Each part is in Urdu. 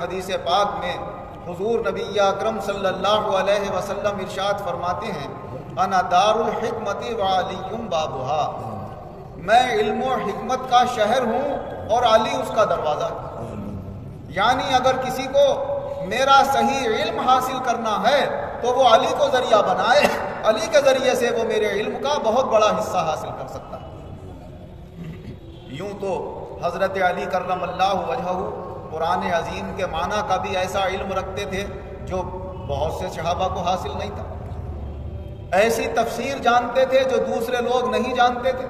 حدیث پاک میں حضور نبی اکرم صلی اللہ علیہ وسلم ارشاد فرماتے ہیں انا دار الحکمت وعلی بابھا، میں علم و حکمت کا شہر ہوں اور علی اس کا دروازہ۔ یعنی اگر کسی کو میرا صحیح علم حاصل کرنا ہے تو وہ علی کو ذریعہ بنائے، علی کے ذریعے سے وہ میرے علم کا بہت بڑا حصہ حاصل کر سکتا ہے۔ یوں تو حضرت علی کرم اللہ وجہہ قرآن عظیم کے معنی کا بھی ایسا علم رکھتے تھے جو بہت سے صحابہ کو حاصل نہیں تھا، ایسی تفسیر جانتے تھے جو دوسرے لوگ نہیں جانتے تھے،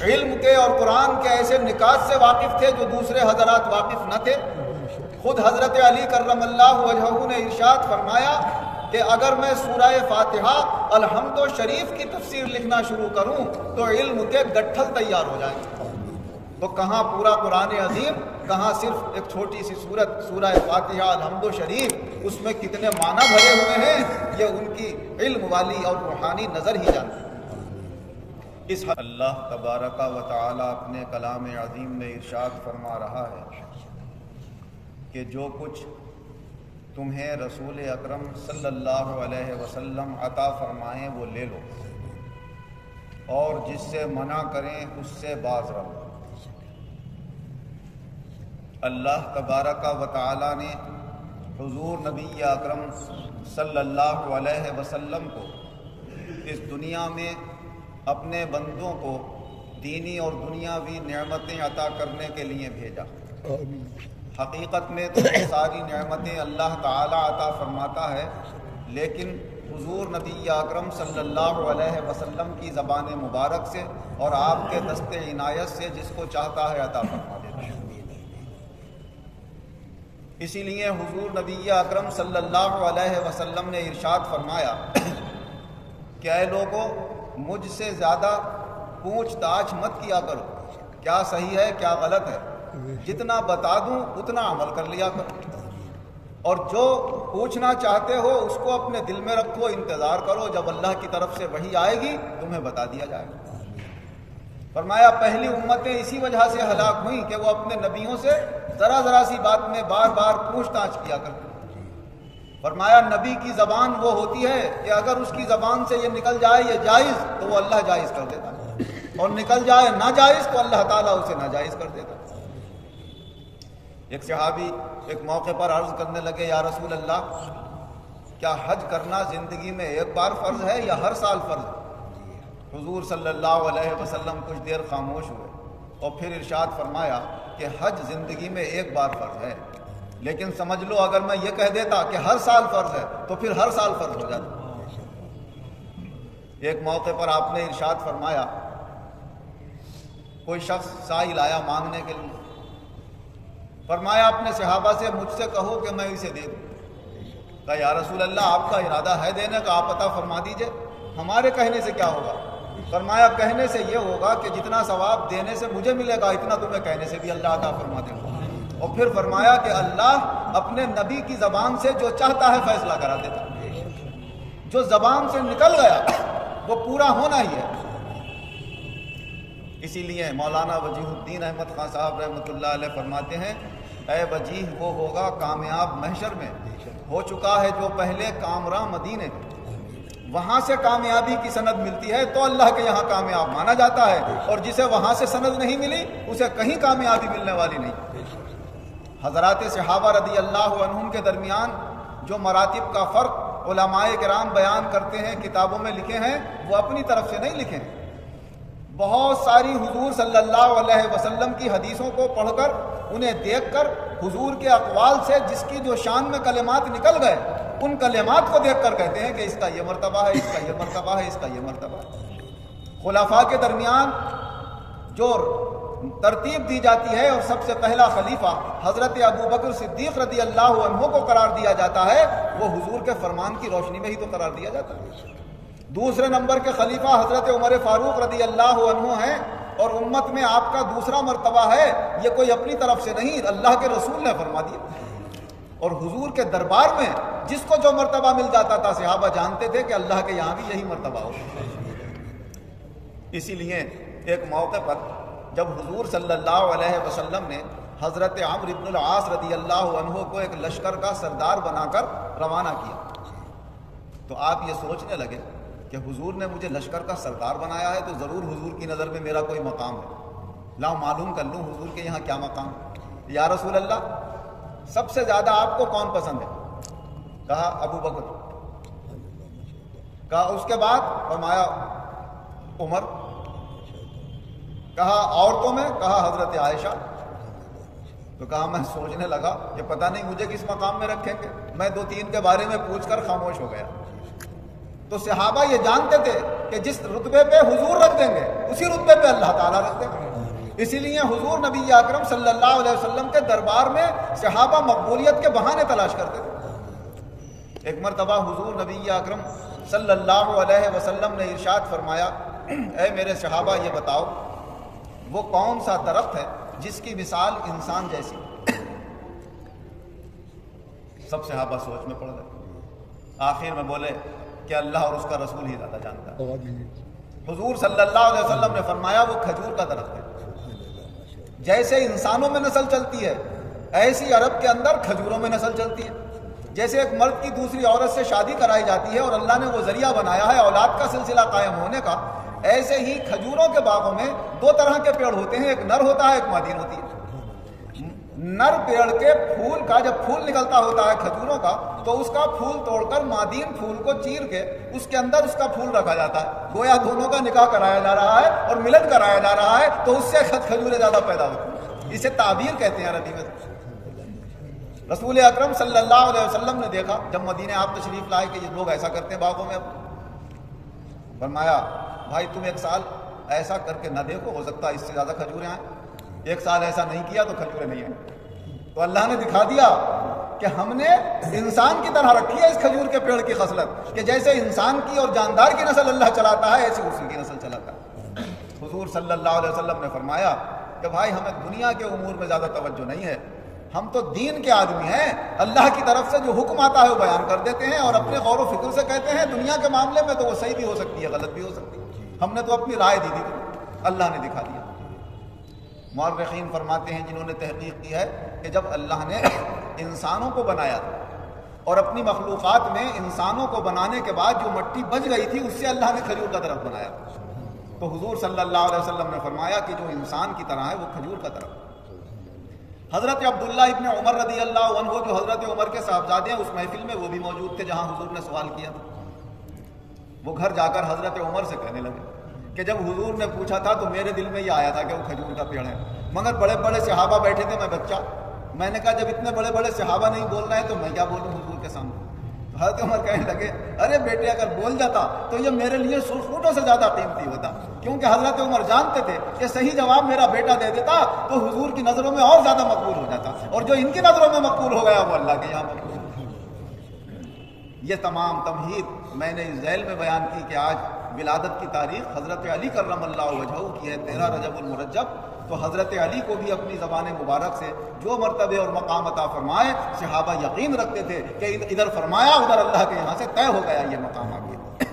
علم کے اور قرآن کے ایسے نکات سے واقف تھے جو دوسرے حضرات واقف نہ تھے۔ خود حضرت علی کرم اللہ وجہہ نے ارشاد فرمایا کہ اگر میں سورہ فاتحہ الحمد شریف کی تفسیر لکھنا شروع کروں تو علم کے گٹھل تیار ہو جائیں گے۔ تو کہاں پورا قرآن عظیم، کہاں صرف ایک چھوٹی سی سورت سورہ فاتحہ الحمد شریف، اس میں کتنے معنی بھرے ہوئے ہیں یہ ان کی علم والی اور روحانی نظر ہی جانتی ہے۔ اس اللہ تبارک و تعالی اپنے کلام عظیم میں ارشاد فرما رہا ہے کہ جو کچھ تمہیں رسول اکرم صلی اللہ علیہ وسلم عطا فرمائیں وہ لے لو، اور جس سے منع کریں اس سے باز رہو۔ اللہ تبارک و تعالی نے حضور نبی اکرم صلی اللہ علیہ وسلم کو اس دنیا میں اپنے بندوں کو دینی اور دنیاوی نعمتیں عطا کرنے کے لیے بھیجا۔ حقیقت میں تو ساری نعمتیں اللہ تعالی عطا فرماتا ہے، لیکن حضور نبی اکرم صلی اللہ علیہ وسلم کی زبان مبارک سے اور آپ کے دست عنایت سے جس کو چاہتا ہے عطا فرما دیتا ہے۔ اسی لیے حضور نبی اکرم صلی اللہ علیہ وسلم نے ارشاد فرمایا کہ اے لوگوں، مجھ سے زیادہ پوچھ تاچھ مت کیا کرو، کیا صحیح ہے کیا غلط ہے، جتنا بتا دوں اتنا عمل کر لیا کرو، اور جو پوچھنا چاہتے ہو اس کو اپنے دل میں رکھو، انتظار کرو، جب اللہ کی طرف سے وحی آئے گی تمہیں بتا دیا جائے گا۔ فرمایا پہلی امتیں اسی وجہ سے ہلاک ہوئیں کہ وہ اپنے نبیوں سے ذرا ذرا سی بات میں بار بار پوچھ تاچھ کیا کرتے۔ فرمایا نبی کی زبان وہ ہوتی ہے کہ اگر اس کی زبان سے یہ نکل جائے یہ جائز تو وہ اللہ جائز کر دیتا ہے، اور نکل جائے ناجائز تو اللہ تعالیٰ اسے ناجائز کر دیتا ہے۔ ایک صحابی ایک موقع پر عرض کرنے لگے یا رسول اللہ، کیا حج کرنا زندگی میں ایک بار فرض ہے یا ہر سال فرض ہے؟ حضور صلی اللہ علیہ وسلم کچھ دیر خاموش ہوئے اور پھر ارشاد فرمایا کہ حج زندگی میں ایک بار فرض ہے، لیکن سمجھ لو اگر میں یہ کہہ دیتا کہ ہر سال فرض ہے تو پھر ہر سال فرض ہو جاتا۔ ایک موقع پر آپ نے ارشاد فرمایا کوئی شخص سائل آیا مانگنے کے لیے، فرمایا اپنے صحابہ سے مجھ سے کہو کہ میں اسے دے دوں۔ کہا یا رسول اللہ آپ کا ارادہ ہے دینے کا، آپ عطا فرما دیجئے، ہمارے کہنے سے کیا ہوگا؟ فرمایا کہنے سے یہ ہوگا کہ جتنا ثواب دینے سے مجھے ملے گا اتنا تمہیں کہنے سے بھی اللہ عطا فرما دے گا۔ اور پھر فرمایا کہ اللہ اپنے نبی کی زبان سے جو چاہتا ہے فیصلہ کرا دیتا ہے، جو زبان سے نکل گیا وہ پورا ہونا ہی ہے۔ اسی لیے مولانا وجیہ الدین احمد خان صاحب رحمۃ اللہ علیہ فرماتے ہیں اے وجیہ وہ ہوگا کامیاب محشر میں، ہو چکا ہے جو پہلے کامراں مدینے، وہاں سے کامیابی کی سند ملتی ہے تو اللہ کے یہاں کامیاب مانا جاتا ہے، اور جسے وہاں سے سند نہیں ملی اسے کہیں کامیابی ملنے والی نہیں۔ حضرات صحابہ رضی اللہ عنہم کے درمیان جو مراتب کا فرق علماء کرام بیان کرتے ہیں، کتابوں میں لکھے ہیں، وہ اپنی طرف سے نہیں لکھے ہیں۔ بہت ساری حضور صلی اللہ علیہ وسلم کی حدیثوں کو پڑھ کر، انہیں دیکھ کر، حضور کے اقوال سے جس کی جو شان میں کلمات نکل گئے ان کلمات کو دیکھ کر کہتے ہیں کہ اس کا یہ مرتبہ ہے، اس کا یہ مرتبہ ہے، اس کا یہ مرتبہ ہے۔ خلفاء کے درمیان جو ترتیب دی جاتی ہے اور سب سے پہلا خلیفہ حضرت ابو بکر صدیق رضی اللہ عنہ کو قرار دیا جاتا ہے، وہ حضور کے فرمان کی روشنی میں ہی تو قرار دیا جاتا ہے۔ دوسرے نمبر کے خلیفہ حضرت عمر فاروق رضی اللہ عنہ ہیں، اور امت میں آپ کا دوسرا مرتبہ ہے، یہ کوئی اپنی طرف سے نہیں، اللہ کے رسول نے فرما دیا۔ اور حضور کے دربار میں جس کو جو مرتبہ مل جاتا تھا صحابہ جانتے تھے کہ اللہ کے یہاں بھی یہی مرتبہ ہو۔ اسی لیے ایک موقع پر جب حضور صلی اللہ علیہ وسلم نے حضرت عمرو بن العاص رضی اللہ عنہ کو ایک لشکر کا سردار بنا کر روانہ کیا، تو آپ یہ سوچنے لگے کہ حضور نے مجھے لشکر کا سردار بنایا ہے تو ضرور حضور کی نظر میں میرا کوئی مقام ہے، لاؤ معلوم کر لوں حضور کے یہاں کیا مقام ہے۔ یا رسول اللہ سب سے زیادہ آپ کو کون پسند ہے؟ کہا ابو بکر۔ کہا اس کے بعد؟ فرمایا عمر۔ کہا عورتوں میں؟ کہا حضرت عائشہ۔ تو کہا میں سوچنے لگا کہ پتہ نہیں مجھے کس مقام میں رکھیں گے، میں 2-3 کے بارے میں پوچھ کر خاموش ہو گیا۔ تو صحابہ یہ جانتے تھے کہ جس رتبے پہ حضور رکھ دیں گے اسی رتبے پہ اللہ تعالیٰ رکھ دیں گے، اسی لیے حضور نبی اکرم صلی اللہ علیہ وسلم کے دربار میں صحابہ مقبولیت کے بہانے تلاش کرتے تھے۔ ایک مرتبہ حضور نبی اکرم صلی اللہ علیہ وسلم نے ارشاد فرمایا، اے میرے صحابہ یہ بتاؤ وہ کون سا درخت ہے جس کی مثال انسان جیسی؟ سب صحابہ سوچ میں پڑ گئے، آخر میں بولے کہ اللہ اور اس کا رسول ہی زیادہ جانتا ہے۔ حضور صلی اللہ علیہ وسلم نے فرمایا وہ کھجور کا درخت ہے، جیسے انسانوں میں نسل چلتی ہے ایسی عرب کے اندر کھجوروں میں نسل چلتی ہے، جیسے ایک مرد کی دوسری عورت سے شادی کرائی جاتی ہے اور اللہ نے وہ ذریعہ بنایا ہے اولاد کا سلسلہ قائم ہونے کا، ایسے ہی کھجوروں کے باغوں میں 2 طرح کے پیڑ ہوتے ہیں، ایک نر ہوتا ہے ایک مادین ہوتی ہے۔ نر پیڑ کے پھول کا جب پھول نکلتا ہوتا ہے کھجوروں کا تو اس کا پھول توڑ کر مادین پھول کو چیر کے اس کے اندر اس کا پھول رکھا جاتا ہے، گویا دونوں کا نکاح کرایا جا رہا ہے اور ملن کرایا جا رہا ہے، تو اس سے کھجوریں زیادہ پیدا ہوتی ہیں، اسے تعبیر کہتے ہیں عربی میں۔ رسول اکرم صلی اللہ علیہ وسلم نے دیکھا جب مدینے آپ تشریف لائے کہ یہ لوگ ایسا کرتے ہیں باغوں میں، فرمایا بھائی تم 1 سال ایسا کر کے نہ دیکھو، ہو سکتا ہے اس سے زیادہ کھجوریں آئیں، 1 سال ایسا نہیں کیا تو کھجوریں نہیں آئیں۔ تو اللہ نے دکھا دیا کہ ہم نے انسان کی طرح رکھی ہے اس کھجور کے پیڑ کی خصلت کہ جیسے انسان کی اور جاندار کی نسل اللہ چلاتا ہے ایسے اسی کی نسل چلاتا ہے۔ حضور صلی اللہ علیہ وسلم نے فرمایا کہ بھائی ہمیں دنیا کے امور میں زیادہ توجہ نہیں ہے، ہم تو دین کے آدمی ہیں، اللہ کی طرف سے جو حکم آتا ہے وہ بیان کر دیتے ہیں اور اپنے غور و فکر سے کہتے ہیں، دنیا کے معاملے میں تو وہ صحیح بھی ہو سکتی ہے غلط بھی ہو سکتی ہے، ہم نے تو اپنی رائے دی تھی، اللہ نے دکھا دیا۔ مورخین فرماتے ہیں جنہوں نے تحقیق کی ہے کہ جب اللہ نے انسانوں کو بنایا تھا اور اپنی مخلوقات میں انسانوں کو بنانے کے بعد جو مٹی بچ گئی تھی اس سے اللہ نے کھجور کا درخت بنایا، تو حضور صلی اللہ علیہ وسلم نے فرمایا کہ جو انسان کی طرح ہے وہ کھجور کا درخت۔ حضرت عبداللہ ابن عمر رضی اللہ عنہ جو حضرت عمر کے صاحبزادے ہیں اس محفل میں وہ بھی موجود تھے جہاں حضور نے سوال کیا تھا، وہ گھر جا کر حضرت عمر سے کہنے لگے کہ جب حضور نے پوچھا تھا تو میرے دل میں یہ آیا تھا کہ وہ کھجور کا پیڑ ہے، مگر بڑے بڑے صحابہ بیٹھے تھے، میں بچہ، میں نے کہا جب اتنے بڑے بڑے صحابہ نہیں بول رہے ہیں تو میں کیا بولوں حضور کے سامنے؟ حضرت عمر کہنے لگے ارے بیٹے اگر بول جاتا تو یہ میرے لیے سرخوٹوں سے زیادہ قیمتی ہوتا، کیونکہ حضرت عمر جانتے تھے کہ صحیح جواب میرا بیٹا دے دیتا تو حضور کی نظروں میں اور زیادہ مقبول ہو جاتا، اور جو ان کی نظروں میں مقبول ہو گیا وہ اللہ کے یہاں مقبول ہو گیا۔ یہ تمام تمہید میں نے اس ذیل میں بیان کی کہ آج ولادت کی تاریخ حضرت علی کرم اللہ وجہہ کی ہے 13 رجب المرجب، تو حضرت علی کو بھی اپنی زبان مبارک سے جو مرتبے اور مقام عطا فرمائے صحابہ یقین رکھتے تھے کہ ادھر فرمایا ادھر اللہ کے یہاں سے طے ہو گیا یہ مقام آ گیا۔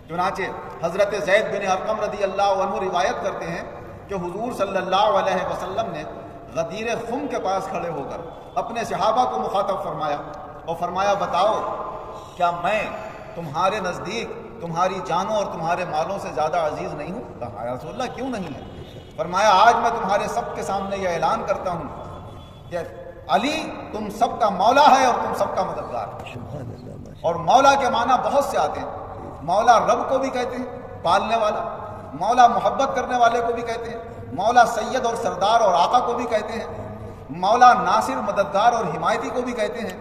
چنانچہ حضرت زید بن ارقم رضی اللہ عنہ روایت کرتے ہیں کہ حضور صلی اللہ علیہ وسلم نے غدیر خم کے پاس کھڑے ہو کر اپنے صحابہ کو مخاطب فرمایا اور فرمایا بتاؤ کیا میں تمہارے نزدیک تمہاری جانوں اور تمہارے مالوں سے زیادہ عزیز نہیں ہوں؟ کہا یا رسول اللہ کیوں نہیں ہے؟ فرمایا آج میں تمہارے سب کے سامنے یہ اعلان کرتا ہوں کہ علی تم سب کا مولا ہے اور تم سب کا مددگار ہے۔ اور مولا کے معنی بہت سے آتے ہیں، مولا رب کو بھی کہتے ہیں پالنے والا، مولا محبت کرنے والے کو بھی کہتے ہیں، مولا سید اور سردار اور آقا کو بھی کہتے ہیں، مولا ناصر مددگار اور حمایتی کو بھی کہتے ہیں،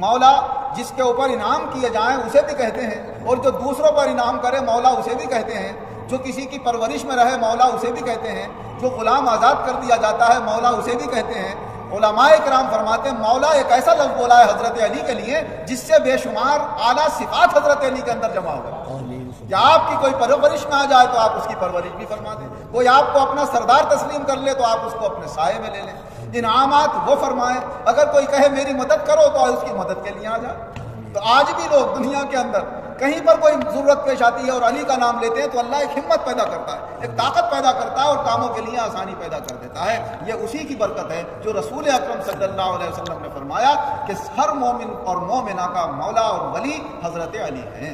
مولا جس کے اوپر انعام کیے جائیں اسے بھی کہتے ہیں، اور جو دوسروں پر انعام کرے مولا اسے بھی کہتے ہیں، جو کسی کی پرورش میں رہے مولا اسے بھی کہتے ہیں، جو غلام آزاد کر دیا جاتا ہے مولا اسے بھی کہتے ہیں۔ علماء کرام فرماتے ہیں مولا ایک ایسا لفظ بولا ہے حضرت علی کے لیے جس سے بے شمار اعلیٰ صفات حضرت علی کے اندر جمع ہو گئے، کہ آپ کی کوئی پرورش میں آ جائے تو آپ اس کی پرورش بھی فرما دیں، کوئی آپ کو اپنا سردار تسلیم کر لے تو آپ اس کو اپنے سائے میں لے لیں، انعامات وہ فرمائیں، اگر کوئی کہے میری مدد کرو تو اس کی مدد کے لیے آ جائے۔ تو آج بھی لوگ دنیا کے اندر کہیں پر کوئی ضرورت پیش آتی ہے اور علی کا نام لیتے ہیں تو اللہ ایک ہمت پیدا کرتا ہے، ایک طاقت پیدا کرتا ہے اور کاموں کے لیے آسانی پیدا کر دیتا ہے۔ یہ اسی کی برکت ہے جو رسول اکرم صلی اللہ علیہ وسلم نے فرمایا کہ ہر مومن اور مومنہ کا مولا اور ولی حضرت علی ہیں۔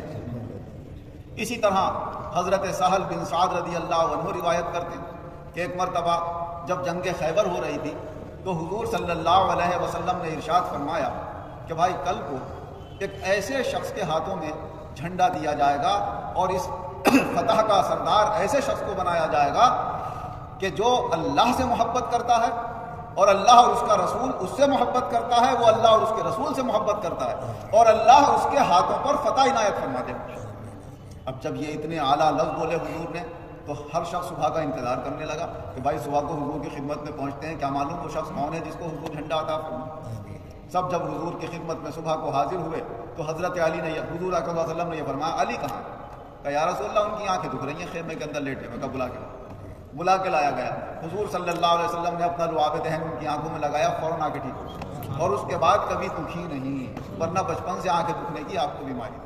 اسی طرح حضرت سہل بن سعد رضی اللہ عنہ روایت کرتے ہیں کہ ایک مرتبہ جب جنگ خیبر ہو رہی تھی تو حضور صلی اللہ علیہ وسلم نے ارشاد فرمایا کہ بھائی کل کو ایک ایسے شخص کے ہاتھوں میں جھنڈا دیا جائے گا اور اس فتح کا سردار ایسے شخص کو بنایا جائے گا کہ جو اللہ سے محبت کرتا ہے اور اللہ اور اس کا رسول اس سے محبت کرتا ہے، وہ اللہ اور اس کے رسول سے محبت کرتا ہے اور اللہ اس کے ہاتھوں پر فتح عنایت فرما دے۔ اب جب یہ اتنے اعلیٰ لفظ بولے حضور نے تو ہر شخص صبح کا انتظار کرنے لگا کہ بھائی صبح کو حضور کی خدمت میں پہنچتے ہیں، کیا معلوم وہ شخص کون ہے جس کو حضور جھنڈا عطا فرمائے۔ سب جب حضور کی خدمت میں صبح کو حاضر ہوئے تو حضرت علی نے حضور اکرم صلی اللہ علیہ وسلم نے یہ فرمایا علی کہاں؟ کہ یا رسول اللہ ان کی آنکھیں دکھ رہی ہیں خیمے کے اندر لیٹے ہوئے۔ کہا بلا کے لایا گیا۔ حضور صلی اللہ علیہ وسلم نے اپنا لعاب دہن ان کی آنکھوں میں لگایا، فوراً آ کے ٹھیک ہو اور اس کے بعد کبھی دکھی نہیں، ورنہ بچپن سے آنکھیں دکھنے کی آپ کو بیماری۔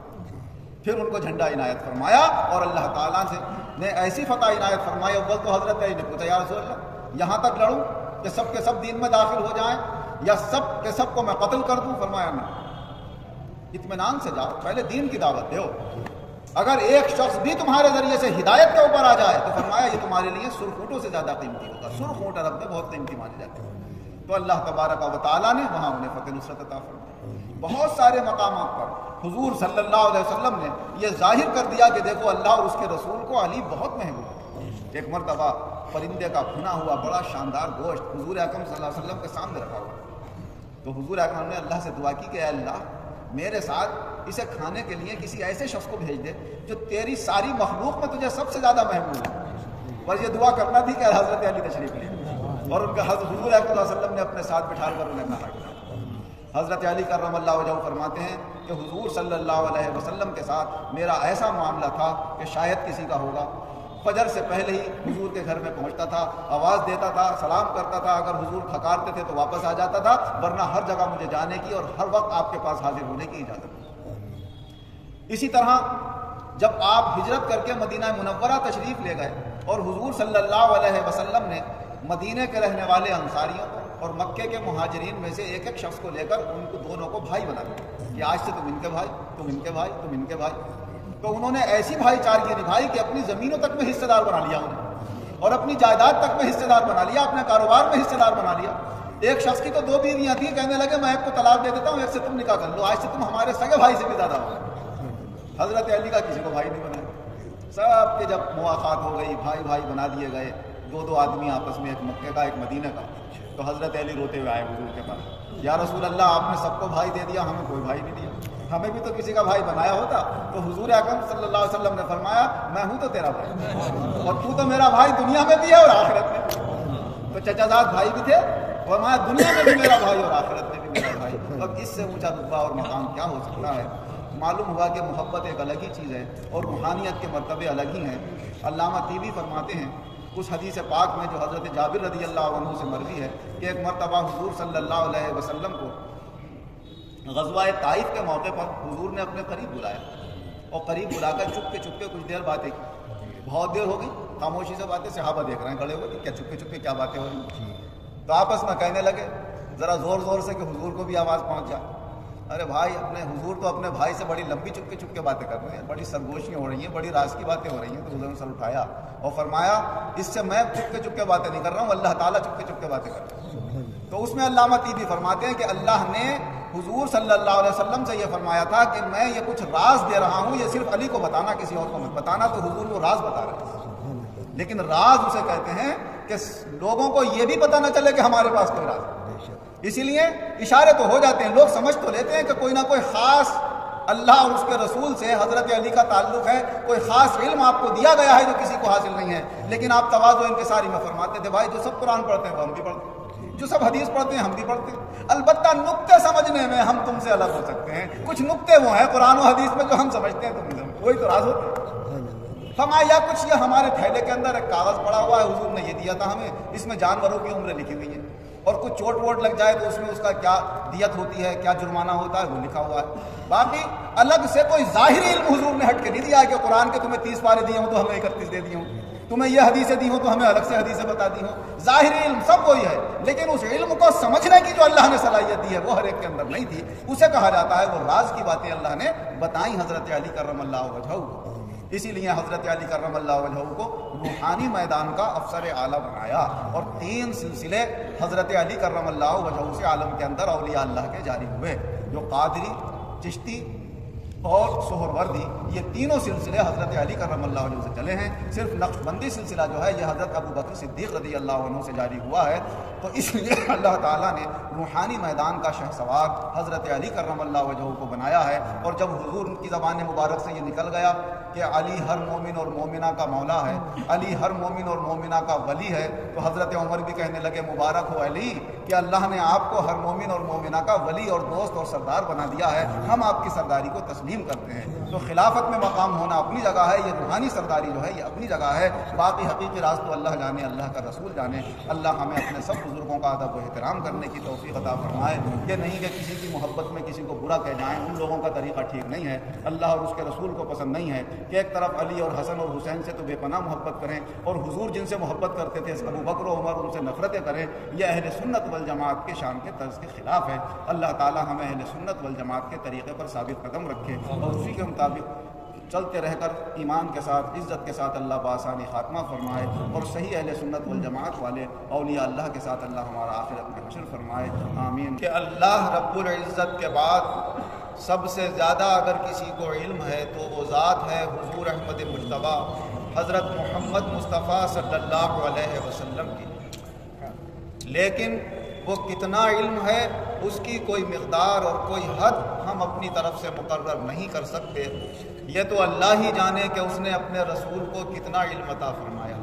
پھر ان کو جھنڈا عنایت فرمایا اور اللہ تعالیٰ سے نے ایسی فتح عنایت فرمائی۔ اول تو حضرت علی نے پوچھا یا رسول اللہ یہاں تک لڑوں کہ سب کے سب دین میں داخل ہو جائیں یا سب کے سب کو میں قتل کر دوں؟ فرمایا نہیں، اطمینان سے جاؤ، پہلے دین کی دعوت دو۔ اگر ایک شخص بھی تمہارے ذریعے سے ہدایت کے اوپر آ جائے تو فرمایا یہ تمہارے لیے سرخ اونٹوں سے زیادہ قیمتی ہوگا۔ سرخ اونٹ عرب میں بہت قیمتی مانے جاتے ہیں۔ تو اللہ تبارک و تعالیٰ نے وہاں انہیں فتح نصرت عطا فرمائی۔ بہت سارے مقامات پر حضور صلی اللہ علیہ وسلم نے یہ ظاہر کر دیا کہ دیکھو اللہ اور اس کے رسول کو علی بہت محبوب ہے۔ ایک مرتبہ پرندے کا بھنا ہوا بڑا شاندار گوشت حضور اکرم صلی اللہ علیہ وسلم کے سامنے رکھا ہوا، تو حضور اکرم نے اللہ سے دعا کی کہ اے اللہ میرے ساتھ اسے کھانے کے لیے کسی ایسے شخص کو بھیج دے جو تیری ساری مخلوق میں تجھے سب سے زیادہ محبوب ہے۔ اور یہ دعا کرنا تھی کہ حضرت علی تشریف لے اور ان کا حضور اکرم صلی اللہ علیہ وسلم نے اپنے ساتھ بٹھا کر انہیں کہا۔ حضرت علی کرم اللہ وجہہ فرماتے ہیں کہ حضور صلی اللہ علیہ وسلم کے ساتھ میرا ایسا معاملہ تھا کہ شاید کسی کا ہوگا، فجر سے پہلے ہی حضور کے گھر میں پہنچتا تھا، آواز دیتا تھا، سلام کرتا تھا، اگر حضور پھکارتے تھے تو واپس آ جاتا تھا، ورنہ ہر جگہ مجھے جانے کی اور ہر وقت آپ کے پاس حاضر ہونے کی اجازت تھی۔ اسی طرح جب آپ ہجرت کر کے مدینہ منورہ تشریف لے گئے اور حضور صلی اللہ علیہ وسلم نے مدینے کے رہنے والے انصاریوں اور مکے کے مہاجرین میں سے ایک ایک شخص کو لے کر ان کو دونوں کو بھائی بنا دیا کہ آج سے تم ان کے بھائی، تم ان کے بھائی، تم ان کے بھائی۔ تو انہوں نے ایسی بھائی چارگی نبھائی کہ اپنی زمینوں تک میں حصے دار بنا لیا انہیں اور اپنی جائیداد تک میں حصے دار بنا لیا، اپنے کاروبار میں حصے دار بنا لیا۔ ایک شخص کی تو 2 بیویاں تھیں، کہنے لگے میں ایک کو طلاق دے دیتا ہوں، ایک سے تم نکاح کر لو، آج سے تم ہمارے سگے بھائی سے بھی زیادہ ہو۔ حضرت علی کا کسی کو بھائی نہیں بنایا۔ سب کے جب مواقعات ہو گئی، بھائی بھائی بنا دیے گئے، 2 آدمی آپس میں، ایک مکے کا ایک مدینہ کا۔ تو حضرت علی روتے ہوئے آئے حضور کے پاس، یا رسول اللہ آپ نے سب کو بھائی دے دیا، ہمیں کوئی بھائی نہیں دیا، ہمیں بھی تو کسی کا بھائی بنایا ہوتا۔ تو حضور اکرم صلی اللہ علیہ وسلم نے فرمایا میں ہوں تو تیرا بھائی اور تو میرا بھائی دنیا میں بھی ہے اور آخرت میں۔ تو چچا زاد بھائی بھی تھے، فرمایا دنیا میں بھی میرا بھائی اور آخرت میں بھی میرا بھائی۔ اب اس سے اونچا رتبہ اور مقام کیا ہو سکتا ہے؟ معلوم ہوا کہ محبت ایک الگ ہی چیز ہے اور روحانیت کے مرتبے الگ ہی ہیں۔ علامہ طیبی فرماتے ہیں اس حدیث پاک میں جو حضرت جابر رضی اللہ عنہ سے مروی ہے کہ ایک مرتبہ حضور صلی اللہ علیہ وسلم کو غزوہ طائف کے موقع پر حضور نے اپنے قریب بلایا اور قریب بلا کر چپ کے کچھ دیر باتیں کی۔ بہت دیر ہو گئی، خاموشی سے باتیں، صحابہ دیکھ رہے ہیں کھڑے ہوئے کہ چپ کے کیا باتیں ہو رہی ہیں۔ تو آپس میں کہنے لگے ذرا زور سے کہ حضور کو بھی آواز پہنچ جائے، ارے بھائی اپنے حضور تو اپنے بھائی سے بڑی لمبی چپ کے باتیں کر رہے ہیں، بڑی سرگوشیاں ہو رہی ہیں، بڑی راز کی باتیں ہو رہی ہیں۔ تو حضور نے سر اٹھایا اور فرمایا اس سے میں چپ کے باتیں نہیں کر رہا ہوں، اللہ تعالیٰ چپ کے باتیں کر رہا ہے۔ تو اس میں علامہ طیبی فرماتے ہیں کہ اللہ نے حضور صلی اللہ علیہ وسلم سے یہ فرمایا تھا کہ میں یہ کچھ راز دے رہا ہوں، یہ صرف علی کو بتانا، کسی اور کو مت بتانا۔ تو حضور وہ راز بتا رہے ہیں، لیکن راز اسے کہتے ہیں کہ لوگوں کو یہ بھی پتہ نہ چلے کہ ہمارے پاس کوئی راز ہے۔ اسی لیے اشارے تو ہو جاتے ہیں، لوگ سمجھ تو لیتے ہیں کہ کوئی نہ کوئی خاص اللہ اور اس کے رسول سے حضرت علی کا تعلق ہے، کوئی خاص علم آپ کو دیا گیا ہے جو کسی کو حاصل نہیں ہے۔ لیکن آپ تواضع انکساری میں فرماتے تھے بھائی جو سب قرآن پڑھتے ہیں وہ ہم بھی پڑھتے ہیں، جو سب حدیث پڑھتے ہیں ہم بھی پڑھتے ہیں، البتہ نقطے سمجھنے میں ہم تم سے الگ ہو سکتے ہیں۔ کچھ نقطے وہ ہیں قرآن و حدیث میں جو ہم سمجھتے ہیں، تم وہی تو راز ہوتے ہیں۔ فرمایا کچھ یہ ہمارے تھیلے کے اندر ایک کاغذ پڑا ہوا ہے، حضور نے یہ دیا تھا ہمیں، اس میں جانوروں کی عمریں لکھی ہوئی ہیں، اور کچھ چوٹ ووٹ لگ جائے تو اس میں اس کا کیا دیت ہوتی ہے، کیا جرمانہ ہوتا ہے، وہ لکھا ہوا ہے۔ باقی الگ سے کوئی ظاہری علم حضور نے ہٹ کے نہیں دیا ہے کہ قرآن کے تمہیں 30 پارے دیے ہوں تو ہمیں 31 دے دیے ہوں، تمہیں یہ حدیثیں دی ہوں تو ہمیں الگ سے حدیثیں بتا دی ہوں۔ ظاہری علم سب وہی ہے، لیکن اس علم کو سمجھنے کی جو اللہ نے صلاحیت دی ہے وہ ہر ایک کے اندر نہیں تھی، اسے کہا جاتا ہے وہ راز کی باتیں اللہ نے بتائیں حضرت علی کرم اللہ وجہہ کو۔ اسی لیے حضرت علی کرم اللہ وجہہ کو روحانی میدان کا افسر اعلیٰ بنایا، اور 3 سلسلے حضرت علی کرم اللہ وجہہ سے عالم کے اندر اولیاء اللہ کے جاری ہوئے، جو قادری، چشتی اور سہروردی، یہ تینوں سلسلے حضرت علی کرم اللہ وجہہ سے چلے ہیں۔ صرف نقشبندی سلسلہ جو ہے یہ حضرت ابو بکر صدیق رضی اللہ عنہ سے جاری ہوا ہے، تو اس لیے اللہ تعالیٰ نے روحانی میدان کا شہسوار حضرت علی کرم اللہ وجہہ کو بنایا ہے۔ اور جب حضور کی زبان مبارک سے یہ نکل گیا کہ علی ہر مومن اور مومنہ کا مولا ہے، علی ہر مومن اور مومنہ کا ولی ہے، تو حضرت عمر بھی کہنے لگے مبارک ہو علی کہ اللہ نے آپ کو ہر مومن اور مومنہ کا ولی اور دوست اور سردار بنا دیا ہے، ہم آپ کی سرداری کو تسلیم کرتے ہیں۔ تو خلافت میں مقام ہونا اپنی جگہ ہے، یہ روحانی سرداری جو ہے یہ اپنی جگہ ہے، باقی حقیقی راز تو اللہ جانے، اللہ کا رسول جانے۔ اللہ ہمیں اپنے سب بزرگوں کا ادب و احترام کرنے کی توفیق عطا فرمائے، یہ نہیں کہ کسی کی محبت میں کسی کو برا کہہ جائیں، ان لوگوں کا طریقہ ٹھیک نہیں ہے، اللہ اور اس کے رسول کو پسند نہیں ہے کہ ایک طرف علی اور حسن اور حسین سے تو بے پناہ محبت کریں اور حضور جن سے محبت کرتے تھے ابو بکر و عمر ان سے نفرتیں کریں، یہ اہل سنت والجماعت کے شان کے طرز کے خلاف ہے۔ اللہ تعالی ہمیں اہل سنت والجماعت کے طریقے پر ثابت قدم رکھے اور اسی کے مطابق چلتے رہ کر ایمان کے ساتھ، عزت کے ساتھ اللہ بآسانی خاتمہ فرمائے، اور صحیح اہل سنت والجماعت والے اولیاء اللہ کے ساتھ اللہ ہمارا آخرت میں حشر فرمائے، آمین۔ کہ اللہ رب العزت کے بعد سب سے زیادہ اگر کسی کو علم ہے تو وہ ذات ہے حضور احمد مجتبیٰ حضرت محمد مصطفیٰ صلی اللہ علیہ وسلم کی، لیکن وہ کتنا علم ہے اس کی کوئی مقدار اور کوئی حد ہم اپنی طرف سے مقرر نہیں کر سکتے، یہ تو اللہ ہی جانے کہ اس نے اپنے رسول کو کتنا علم عطا فرمایا،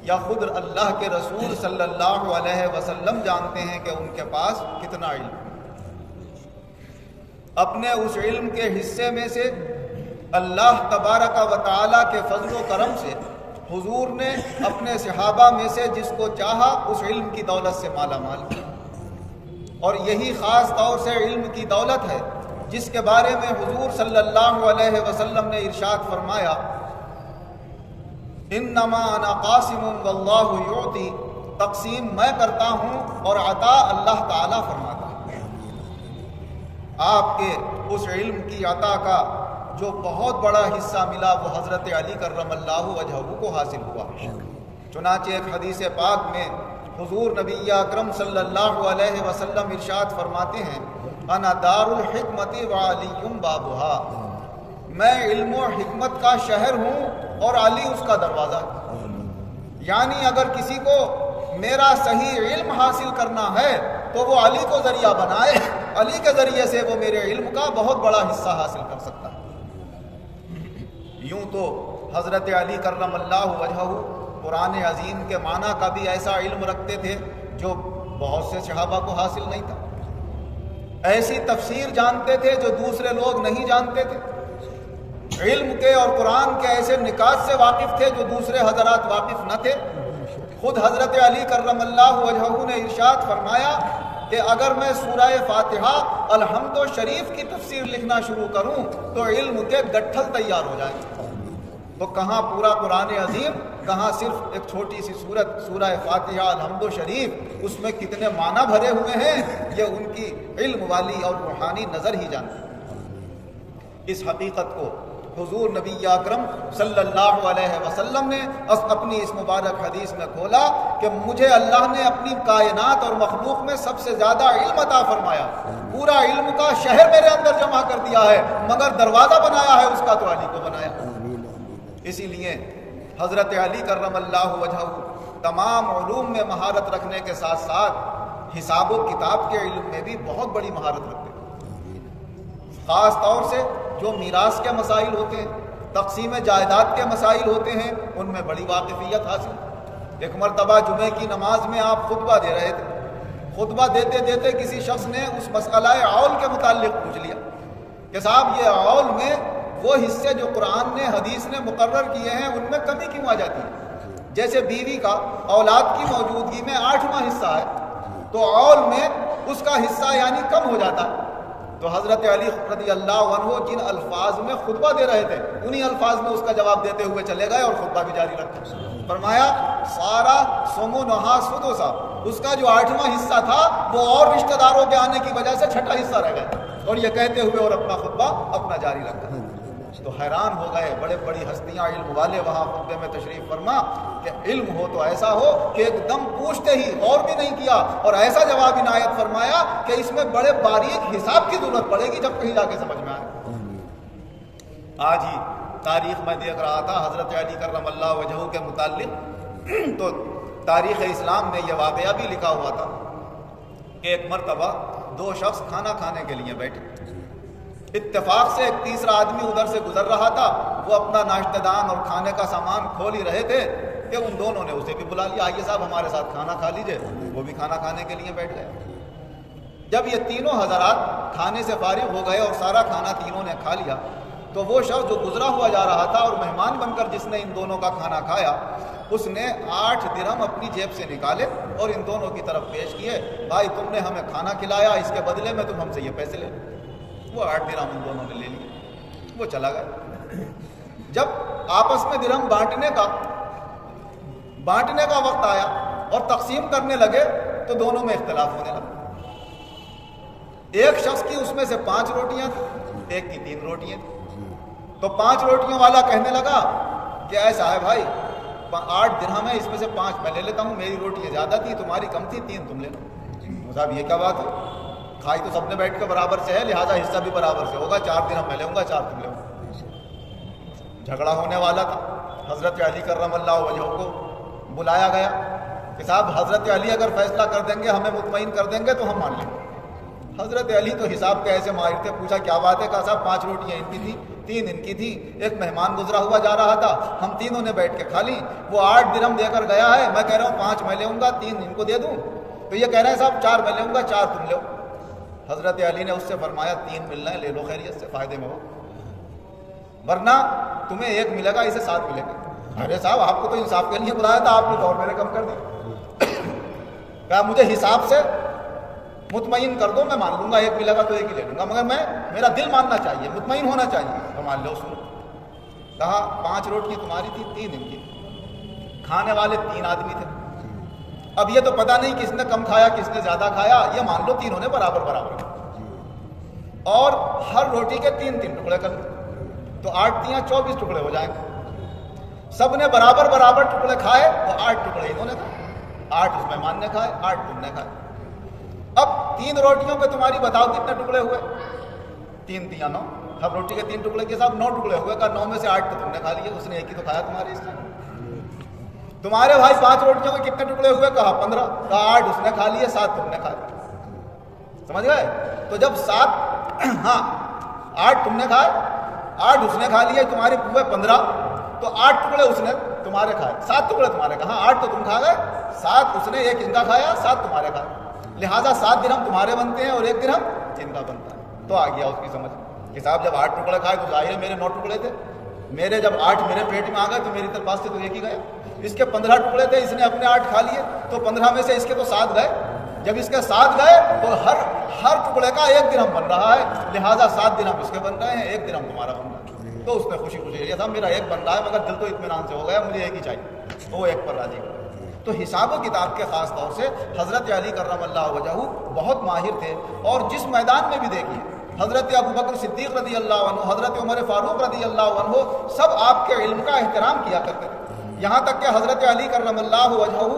یا خود اللہ کے رسول صلی اللہ علیہ وسلم جانتے ہیں کہ ان کے پاس کتنا علم ہے۔ اپنے اس علم کے حصے میں سے اللہ تبارک و تعالی کے فضل و کرم سے حضور نے اپنے صحابہ میں سے جس کو چاہا اس علم کی دولت سے مالا مال کیا، اور یہی خاص طور سے علم کی دولت ہے جس کے بارے میں حضور صلی اللہ علیہ وسلم نے ارشاد فرمایا انما انا قاسم واللہ یعطی، تقسیم میں کرتا ہوں اور عطا اللہ تعالی فرماتا ہے۔ آپ کے اس علم کی عطا کا جو بہت بڑا حصہ ملا وہ حضرت علی کرم اللہ وجہہ کو حاصل ہوا۔ چنانچہ ایک حدیث پاک میں حضور نبی اکرم صلی اللہ علیہ وسلم ارشاد فرماتے ہیں انا دار الحکمت وعلی بابھا، میں علم و حکمت کا شہر ہوں اور علی اس کا دروازہ، یعنی اگر کسی کو میرا صحیح علم حاصل کرنا ہے تو وہ علی کو ذریعہ بنائے، علی کے ذریعے سے وہ میرے علم کا بہت بڑا حصہ حاصل کر سکتا ہے۔ یوں تو حضرت علی کرم اللہ وجہہ قرآن عظیم کے معنی کا بھی ایسا علم رکھتے تھے جو بہت سے صحابہ کو حاصل نہیں تھا، ایسی تفسیر جانتے تھے جو دوسرے لوگ نہیں جانتے تھے، علم کے اور قرآن کے ایسے نکات سے واقف تھے جو دوسرے حضرات واقف نہ تھے۔ خود حضرت علی کرم اللہ وجہہ نے ارشاد فرمایا کہ اگر میں سورہ فاتحہ الحمد و شریف کی تفسیر لکھنا شروع کروں تو علم کے گٹھل تیار ہو جائیں، تو کہاں پورا قرآن عظیم، کہاں صرف ایک چھوٹی سی سورت سورہ فاتحہ الحمد و شریف، اس میں کتنے معنی بھرے ہوئے ہیں یہ ان کی علم والی اور روحانی نظر ہی جانتی۔ اس حقیقت کو حضور نبی اکرم صلی اللہ علیہ وسلم نے اپنی اس مبارک حدیث میں کھولا کہ مجھے اللہ نے اپنی کائنات اور مخلوق میں سب سے زیادہ علم عطا فرمایا، پورا علم کا شہر میرے اندر جمع کر دیا ہے، مگر دروازہ بنایا ہے اس کا تو علی کو بنایا۔ اسی لیے حضرت علی کرم اللہ وجہہ تمام علوم میں مہارت رکھنے کے ساتھ ساتھ حساب و کتاب کے علم میں بھی بہت بڑی مہارت رکھتے ہیں، خاص طور سے جو میراث کے مسائل ہوتے ہیں، تقسیم جائیداد کے مسائل ہوتے ہیں، ان میں بڑی واقفیت حاصل۔ ایک مرتبہ جمعے کی نماز میں آپ خطبہ دے رہے تھے، خطبہ دیتے دیتے کسی شخص نے اس مسئلہ عول کے متعلق پوچھ لیا کہ صاحب یہ عول میں وہ حصے جو قرآن نے حدیث نے مقرر کیے ہیں ان میں کمی کیوں آ جاتی ہے؟ جیسے بیوی کا اولاد کی موجودگی میں 8واں حصہ ہے تو اول میں اس کا حصہ یعنی کم ہو جاتا. تو حضرت علی رضی اللہ عنہ جن الفاظ میں خطبہ دے رہے تھے انہی الفاظ میں اس کا جواب دیتے ہوئے چلے گئے اور خطبہ بھی جاری رکھا. فرمایا سارا سومو نہا سدوسا اس کا جو 8واں حصہ تھا وہ اور رشتہ داروں کے آنے کی وجہ سے 6ٹھا حصہ رہ گیا, اور یہ کہتے ہوئے اور اپنا خطبہ اپنا جاری رکھا. تو حیران ہو گئے بڑے بڑی ہستیاں علم والے وہاں خطبے میں تشریف فرما کہ علم ہو تو ایسا ہو کہ ایک دم پوچھتے ہی اور بھی نہیں کیا اور ایسا جواب عنایت فرمایا کہ اس میں بڑے باریک حساب کی ضرورت پڑے گی جب کہیں جا کے سمجھ میں آئے. آج ہی تاریخ میں دیکھ رہا تھا حضرت علی کرم اللہ وجہہ کے متعلق, تو تاریخ اسلام میں یہ واقعہ بھی لکھا ہوا تھا کہ ایک مرتبہ 2 شخص کھانا کھانے کے لیے بیٹھے. اتفاق سے ایک تیسرا آدمی ادھر سے گزر رہا تھا, وہ اپنا ناشتہ دان اور کھانے کا سامان کھول ہی رہے تھے کہ ان دونوں نے اسے بھی بلا لیا, آئیے صاحب ہمارے ساتھ کھانا کھا لیجئے. وہ بھی کھانا کھانے کے لیے بیٹھ گئے. جب یہ تینوں حضرات کھانے سے فارغ ہو گئے اور سارا کھانا تینوں نے کھا لیا, تو وہ شخص جو گزرا ہوا جا رہا تھا اور مہمان بن کر جس نے ان دونوں کا کھانا کھایا, اس نے 8 درہم اپنی جیب سے نکالے اور ان دونوں کی طرف پیش کیے, بھائی تم نے ہمیں کھانا کھلایا, اس کے بدلے میں تم ہم سے یہ پیسے لے. وہ 8 درہم ان دونوں نے لے لیے, وہ چلا گیا. جب آپس میں درہم بانٹنے کا وقت آیا اور تقسیم کرنے لگے تو دونوں میں اختلاف ہونے لگا. ایک شخص کی اس میں سے 5 روٹیاں تھیں, ایک کی 3 روٹیاں تھیں. تو 5 روٹیوں والا کہنے لگا کہ ایسا ہے بھائی 8 درہم ہے, اس میں سے 5 میں لے لیتا ہوں, میری روٹیاں زیادہ تھی تمہاری کم تھی, 3 تم لے لو. صاحب یہ کیا بات ہے, کھائی تو سب نے بیٹھ کے برابر سے ہے, لہٰذا حصہ بھی برابر سے ہوگا, 4 درہم میں لوں گا 4 تم لے لو. جھگڑا ہونے والا تھا. حضرت علی کرم اللہ وجہہ کو بلایا گیا کہ صاحب حضرت علی اگر فیصلہ کر دیں گے, ہمیں مطمئن کر دیں گے تو ہم مان لیں گے. حضرت علی تو حساب کے ایسے ماہر تھے, پوچھا کیا بات ہے, کہا صاحب 5 روٹیاں ان کی تھیں, 3 ان کی تھی, ایک مہمان گزرا ہوا جا رہا تھا, ہم تینوں نے بیٹھ کے کھا لی, وہ 8 درہم دے کر گیا ہے, میں کہہ رہا ہوں 5 میں لوں گا, 3 ان کو دے دوں, تو یہ کہہ رہے ہیں صاحب 4 میں لوں گا, 4 تم لو. حضرت علی نے اس سے فرمایا 3 ملنا ہے, لے لو, خیریت سے فائدے میں ہو, ورنہ تمہیں 1 ملے گا, اسے 7 ملے گا. ارے صاحب آپ کو تو انصاف کے لیے بلایا تھا, آپ نے تو اور میرے کم کر دی. کہا مجھے حساب سے مطمئن کر دو, میں مان لوں گا, 1 ملے گا تو 1 ہی لے لوں گا, مگر میرا دل ماننا چاہیے, مطمئن ہونا چاہیے. تو مان لو. سنو, کہا 5 روٹی تمہاری تھی, 3 ان کی, کھانے والے 3 آدمی تھے. اب یہ تو پتہ نہیں کس نے کم کھایا کس نے زیادہ کھایا, یہ مان لو تینوں نے برابر اور ہر روٹی کے 3 ٹکڑے کر لیں, تو 8 × 3 = 24 ٹکڑے ہو جائیں گے. سب نے برابر ٹکڑے کھائے, تو 8 ٹکڑے انہوں نے کھائے, 8 اس مہمان نے کھائے, 8 تم نے کھائے. اب 3 روٹیوں پہ تمہاری بتاؤ کتنے ٹکڑے ہوئے, 3 × 9, ہر روٹی کے 3 ٹکڑے کے ساتھ 9 ٹکڑے ہوئے. کہا 9 میں سے 8 تو تم نے کھا لیے, اس نے 1 ہی تو کھایا تمہارے اس نے. تمہارے بھائی 5 روٹیوں کے کتنے ٹکڑے ہوئے, کہا 15, کہا 8 اس نے کھا لیے, 7 تم نے کھائے. سمجھ گئے. تو جب 8 تم نے کھائے, 8 اس نے کھا لیے, تمہارے ہوئے 15, تو 8 ٹکڑے اس نے تمہارے کھائے, 7 ٹکڑے تمہارے. کہا 8 تو تم کھا گئے, 7 اس نے, 1 ان کا کھایا, 7 تمہارے کھائے, لہٰذا 7 درہم تمہارے بنتے ہیں اور 1 درہم ان کا بنتا ہے. تو آ گیا اس کی سمجھ کہ صاحب جب 8 ٹکڑے کھائے تو ظاہر ہے میرے 9 ٹکڑے تھے, میرے جب 8 میرے پیٹ میں آ گئے تو میری طرف پاس سے تو 1 ہی گیا. اس کے 15 ٹکڑے تھے, اس نے اپنے 8 کھا لیے, تو 15 میں سے اس کے تو 7 گئے. جب اس کے 7 گئے تو ہر ٹکڑے کا 1 درہم بن رہا ہے, لہٰذا 7 درہم اس کے بن رہے ہیں, 1 درہم تمہارا بن رہا ہے. تو اس نے خوشی لیا تھا, میرا 1 بن رہا ہے مگر دل تو اطمینان سے ہو گیا, مجھے 1 ہی چاہیے, تو وہ 1 پر راضی ہوا. تو حساب و کتاب کے خاص طور سے حضرت علی کرم اللہ وجہہ بہت ماہر تھے. اور جس میدان میں بھی دیکھیے, حضرت ابوبکر صدیق رضی اللہ عنہ, حضرت عمر فاروق رضی اللہ عنہ, سب آپ کے علم کا احترام کیا کرتے تھے. یہاں تک کہ حضرت علی کرم اللہ وجہہ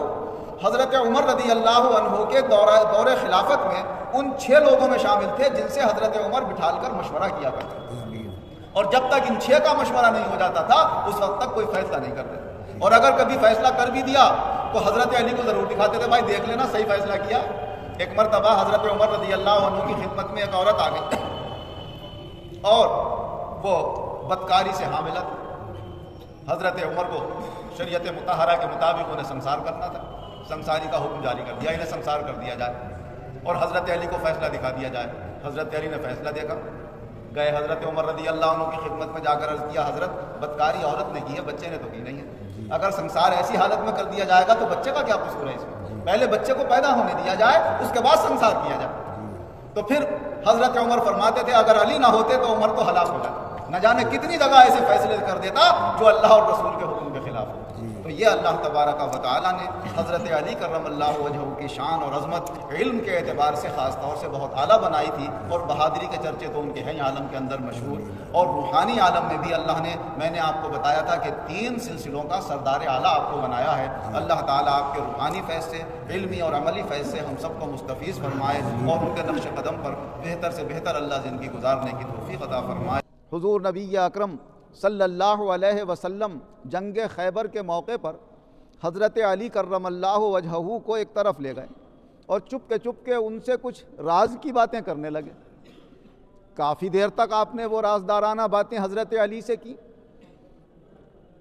حضرت عمر رضی اللہ عنہ کے دور خلافت میں ان 6 لوگوں میں شامل تھے جن سے حضرت عمر بٹھال کر مشورہ کیا کرتے تھے. اور جب تک ان 6 کا مشورہ نہیں ہو جاتا تھا اس وقت تک کوئی فیصلہ نہیں کرتے تھے. اور اگر کبھی فیصلہ کر بھی دیا تو حضرت علی کو ضرور دکھاتے تھے, بھائی دیکھ لینا صحیح فیصلہ کیا. ایک مرتبہ حضرت عمر رضی اللہ عنہ کی خدمت میں ایک عورت آ گئی اور وہ بدکاری سے حاملہ تھی. حضرت عمر کو شریعت مطہرہ کے مطابق انہیں سنسار کرنا تھا, سنساری کا حکم جاری کر دیا, انہیں سنسار کر دیا جائے اور حضرت علی کو فیصلہ دکھا دیا جائے. حضرت علی نے فیصلہ دیکھا, گئے حضرت عمر رضی اللہ عنہ کی خدمت میں جا کر عرض کیا, حضرت بدکاری عورت نے کی ہے, بچے نے تو کی نہیں ہے, اگر سنسار ایسی حالت میں کر دیا جائے گا تو بچے کا کیا قصور ہے اس میں. پہلے بچے کو پیدا ہونے دیا جائے، اس کے بعد سنسار کیا جائے۔ تو پھر حضرت عمر فرماتے تھے اگر علی نہ ہوتے تو عمر تو ہلاک ہو جاتا، نہ جانے کتنی جگہ ایسے فیصلے کر دیتا جو اللہ اور رسول کے حکم کے خلاف ہو۔ تو یہ اللہ تبارک و تعالیٰ نے حضرت علی کرم اللہ وجہہ کی شان اور عظمت علم کے اعتبار سے خاص طور سے بہت اعلیٰ بنائی تھی، اور بہادری کے چرچے تو ان کے ہیں عالم کے اندر مشہور، اور روحانی عالم میں بھی اللہ نے، میں نے آپ کو بتایا تھا کہ 3 سلسلوں کا سردار اعلیٰ آپ کو بنایا ہے۔ اللہ تعالیٰ آپ کے روحانی فیض سے، علمی اور عملی فیض سے ہم سب کو مستفیض فرمائے، اور ان کے نقش قدم پر بہتر سے بہتر اللہ زندگی گزارنے کی توفیق عطا فرمائے۔ حضور نبی اکرم صلی اللہ علیہ وسلم جنگ خیبر کے موقع پر حضرت علی کرم اللہ وجہہ کو ایک طرف لے گئے اور چپ کے ان سے کچھ راز کی باتیں کرنے لگے۔ کافی دیر تک آپ نے وہ رازدارانہ باتیں حضرت علی سے کی،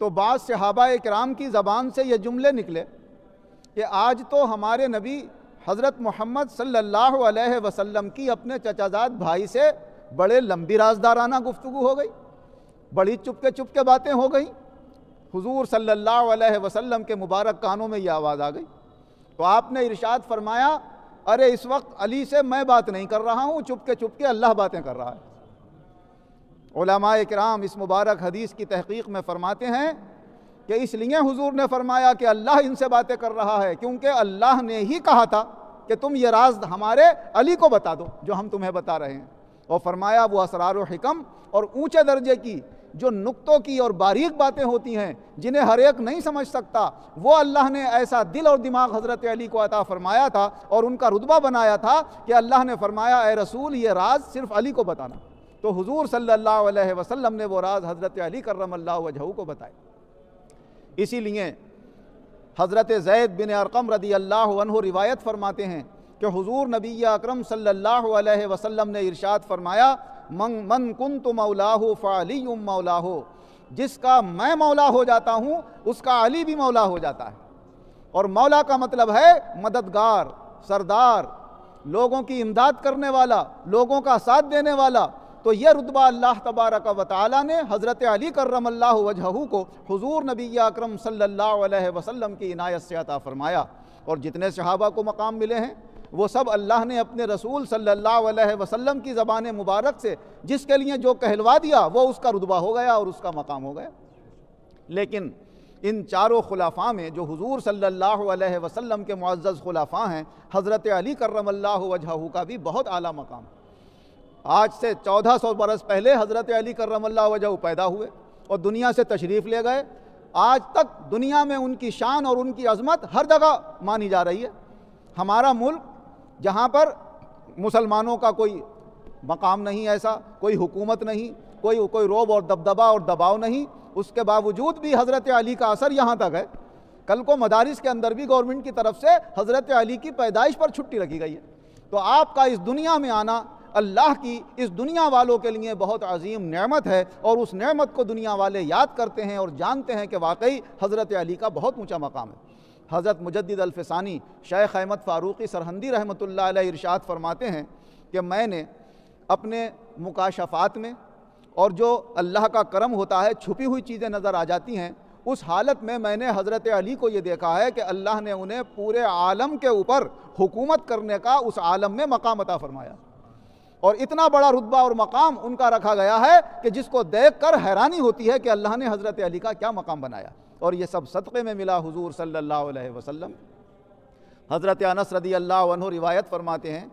تو بعض صحابہ کرام کی زبان سے یہ جملے نکلے کہ آج تو ہمارے نبی حضرت محمد صلی اللہ علیہ وسلم کی اپنے چچا زاد بھائی سے بڑے لمبی رازدارانہ گفتگو ہو گئی، بڑی چپ کے باتیں ہو گئیں۔ حضور صلی اللہ علیہ وسلم کے مبارک کانوں میں یہ آواز آ گئی، تو آپ نے ارشاد فرمایا ارے اس وقت علی سے میں بات نہیں کر رہا ہوں، چپ کے اللہ باتیں کر رہا ہے۔ علماء کرام اس مبارک حدیث کی تحقیق میں فرماتے ہیں کہ اس لیے حضور نے فرمایا کہ اللہ ان سے باتیں کر رہا ہے، کیونکہ اللہ نے ہی کہا تھا کہ تم یہ راز ہمارے علی کو بتا دو جو ہم تمہیں بتا رہے ہیں، اور فرمایا وہ اسرار و حکم اور اونچے درجے کی جو نقطوں کی اور باریک باتیں ہوتی ہیں جنہیں ہر ایک نہیں سمجھ سکتا، وہ اللہ نے ایسا دل اور دماغ حضرت علی کو عطا فرمایا تھا اور ان کا رتبہ بنایا تھا کہ اللہ نے فرمایا اے رسول یہ راز صرف علی کو بتانا۔ تو حضور صلی اللہ علیہ وسلم نے وہ راز حضرت علی کرم اللہ وجہہ کو بتائے۔ اسی لیے حضرت زید بن ارقم رضی اللہ عنہ روایت فرماتے ہیں کہ حضور نبی اکرم صلی اللہ علیہ وسلم نے ارشاد فرمایا من کنت مولاہ فعلی مولاہ، جس کا میں مولا ہو جاتا ہوں اس کا علی بھی مولا ہو جاتا ہے۔ اور مولا کا مطلب ہے مددگار، سردار، لوگوں کی امداد کرنے والا، لوگوں کا ساتھ دینے والا۔ تو یہ رتبہ اللہ تبارک و تعالیٰ نے حضرت علی کرم اللہ وجہہ کو حضور نبی اکرم صلی اللہ علیہ وسلم کی عنایت سے عطا فرمایا، اور جتنے صحابہ کو مقام ملے ہیں وہ سب اللہ نے اپنے رسول صلی اللہ علیہ وسلم کی زبان مبارک سے جس کے لیے جو کہلوا دیا وہ اس کا رتبہ ہو گیا اور اس کا مقام ہو گیا۔ لیکن ان چاروں خلفاء میں جو حضور صلی اللہ علیہ وسلم کے معزز خلفاء ہیں، حضرت علی کرم اللہ وجہہ کا بھی بہت اعلیٰ مقام۔ آج سے 1400 برس پہلے حضرت علی کرم اللہ وجہہ پیدا ہوئے اور دنیا سے تشریف لے گئے۔ آج تک دنیا میں ان کی شان اور ان کی عظمت ہر جگہ مانی جا رہی ہے۔ ہمارا ملک جہاں پر مسلمانوں کا کوئی مقام نہیں، ایسا کوئی حکومت نہیں، کوئی روب اور دبدبہ اور دباؤ نہیں، اس کے باوجود بھی حضرت علی کا اثر یہاں تک ہے۔ کل کو مدارس کے اندر بھی گورنمنٹ کی طرف سے حضرت علی کی پیدائش پر چھٹی رکھی گئی ہے۔ تو آپ کا اس دنیا میں آنا اللہ کی اس دنیا والوں کے لیے بہت عظیم نعمت ہے، اور اس نعمت کو دنیا والے یاد کرتے ہیں اور جانتے ہیں کہ واقعی حضرت علی کا بہت اونچا مقام ہے۔ حضرت مجدد الفسانی شیخ احمد فاروقی سرہندی رحمۃ اللہ علیہ ارشاد فرماتے ہیں کہ میں نے اپنے مکاشفات میں، اور جو اللہ کا کرم ہوتا ہے چھپی ہوئی چیزیں نظر آ جاتی ہیں، اس حالت میں نے حضرت علی کو یہ دیکھا ہے کہ اللہ نے انہیں پورے عالم کے اوپر حکومت کرنے کا اس عالم میں مقام عطا فرمایا، اور اتنا بڑا رتبہ اور مقام ان کا رکھا گیا ہے کہ جس کو دیکھ کر حیرانی ہوتی ہے کہ اللہ نے حضرت علی کا کیا مقام بنایا، اور یہ سب صدقے میں ملا حضور صلی اللہ علیہ وسلم۔ حضرت انس رضی اللہ عنہ روایت فرماتے ہیں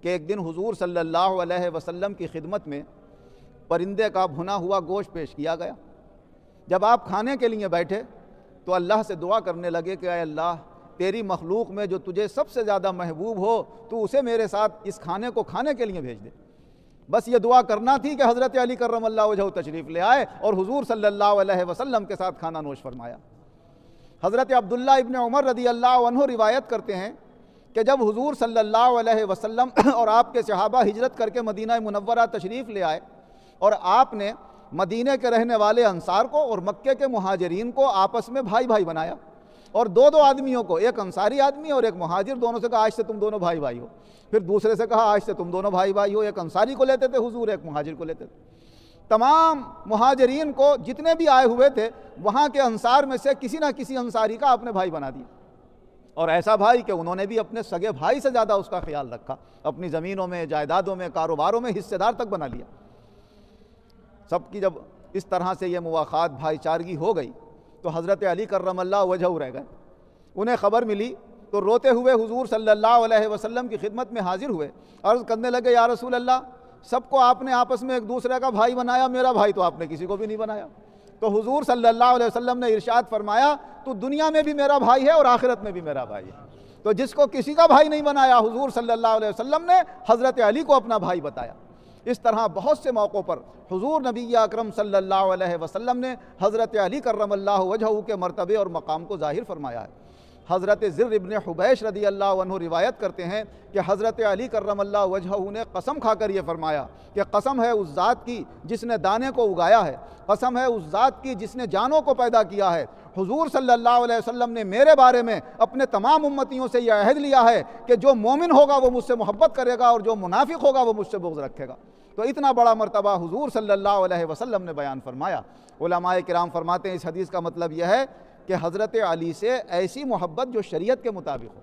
کہ ایک دن حضور صلی اللہ علیہ وسلم کی خدمت میں پرندے کا بھنا ہوا گوشت پیش کیا گیا۔ جب آپ کھانے کے لیے بیٹھے تو اللہ سے دعا کرنے لگے کہ اے اللہ، تیری مخلوق میں جو تجھے سب سے زیادہ محبوب ہو تو اسے میرے ساتھ اس کھانے کو کھانے کے لیے بھیج دے۔ بس یہ دعا کرنا تھی کہ حضرت علی کرم اللہ وجہہ تشریف لے آئے اور حضور صلی اللہ علیہ وسلم کے ساتھ کھانا نوش فرمایا۔ حضرت عبداللہ ابن عمر رضی اللہ عنہ روایت کرتے ہیں کہ جب حضور صلی اللہ علیہ وسلم اور آپ کے صحابہ ہجرت کر کے مدینہ منورہ تشریف لے آئے، اور آپ نے مدینہ کے رہنے والے انصار کو اور مکے کے مہاجرین کو آپس میں بھائی بھائی بنایا، اور دو آدمیوں کو، ایک انصاری آدمی اور ایک مہاجر، دونوں سے کہا آج سے تم دونوں بھائی بھائی ہو۔ پھر دوسرے سے کہا آج سے تم دونوں بھائی بھائی ہو۔ ایک انصاری کو لیتے تھے حضور، ایک مہاجر کو لیتے تھے۔ تمام مہاجرین کو جتنے بھی آئے ہوئے تھے وہاں کے انصار میں سے کسی نہ کسی انصاری کا اپنے بھائی بنا دیا، اور ایسا بھائی کہ انہوں نے بھی اپنے سگے بھائی سے زیادہ اس کا خیال رکھا، اپنی زمینوں میں، جائیدادوں میں، کاروباروں میں حصے دار تک بنا لیا۔ سب کی جب اس طرح سے یہ مواخات بھائی چارگی ہو گئی تو حضرت علی کرم اللہ وجہہ رہ گئے۔ انہیں خبر ملی تو روتے ہوئے حضور صلی اللہ علیہ وسلم کی خدمت میں حاضر ہوئے، عرض کرنے لگے یا رسول اللہ، سب کو آپ نے آپس میں ایک دوسرے کا بھائی بنایا، میرا بھائی تو آپ نے کسی کو بھی نہیں بنایا۔ تو حضور صلی اللہ علیہ وسلم نے ارشاد فرمایا تو دنیا میں بھی میرا بھائی ہے اور آخرت میں بھی میرا بھائی ہے۔ تو جس کو کسی کا بھائی نہیں بنایا، حضور صلی اللہ علیہ وسلم نے حضرت علی کو اپنا بھائی بتایا۔ اس طرح بہت سے موقعوں پر حضور نبی اکرم صلی اللہ علیہ وسلم نے حضرت علی کرم اللہ وجہہ کے مرتبے اور مقام کو ظاہر فرمایا ہے۔ حضرت زر ابن حبیش رضی اللہ عنہ روایت کرتے ہیں کہ حضرت علی کرم اللہ وجہہ نے قسم کھا کر یہ فرمایا کہ قسم ہے اس ذات کی جس نے دانے کو اگایا ہے، قسم ہے اس ذات کی جس نے جانوں کو پیدا کیا ہے، حضور صلی اللہ علیہ وسلم نے میرے بارے میں اپنے تمام امتیوں سے یہ عہد لیا ہے کہ جو مومن ہوگا وہ مجھ سے محبت کرے گا اور جو منافق ہوگا وہ مجھ سے بغض رکھے گا۔ تو اتنا بڑا مرتبہ حضور صلی اللہ علیہ وسلم نے بیان فرمایا۔ علماء کرام فرماتے ہیں اس حدیث کا مطلب یہ ہے کہ حضرت علی سے ایسی محبت جو شریعت کے مطابق ہو،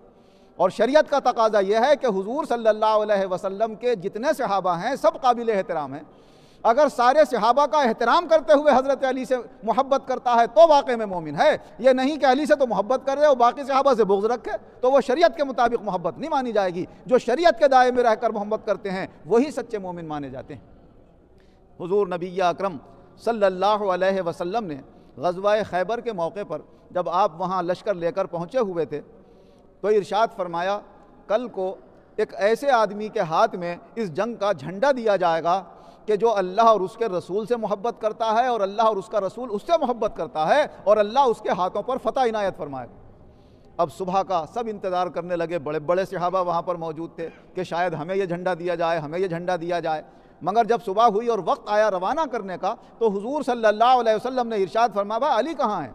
اور شریعت کا تقاضا یہ ہے کہ حضور صلی اللہ علیہ وسلم کے جتنے صحابہ ہیں سب قابل احترام ہیں۔ اگر سارے صحابہ کا احترام کرتے ہوئے حضرت علی سے محبت کرتا ہے تو واقع میں مومن ہے، یہ نہیں کہ علی سے تو محبت کر رہے اور باقی صحابہ سے بغض رکھے تو وہ شریعت کے مطابق محبت نہیں مانی جائے گی۔ جو شریعت کے دائرے میں رہ کر محبت کرتے ہیں وہی سچے مومن مانے جاتے ہیں۔ حضور نبی اکرم صلی اللہ علیہ وسلم نے غزوہ خیبر کے موقع پر جب آپ وہاں لشکر لے کر پہنچے ہوئے تھے تو ارشاد فرمایا کل کو ایک ایسے آدمی کے ہاتھ میں اس جنگ کا جھنڈا دیا جائے گا کہ جو اللہ اور اس کے رسول سے محبت کرتا ہے اور اللہ اور اس کا رسول اس سے محبت کرتا ہے اور اللہ اس کے ہاتھوں پر فتح عنایت فرمائے گا۔ اب صبح کا سب انتظار کرنے لگے، بڑے بڑے صحابہ وہاں پر موجود تھے کہ شاید ہمیں یہ جھنڈا دیا جائے، ہمیں یہ جھنڈا دیا جائے۔ مگر جب صبح ہوئی اور وقت آیا روانہ کرنے کا تو حضور صلی اللہ علیہ وسلم نے ارشاد فرمایا علی کہاں ہیں؟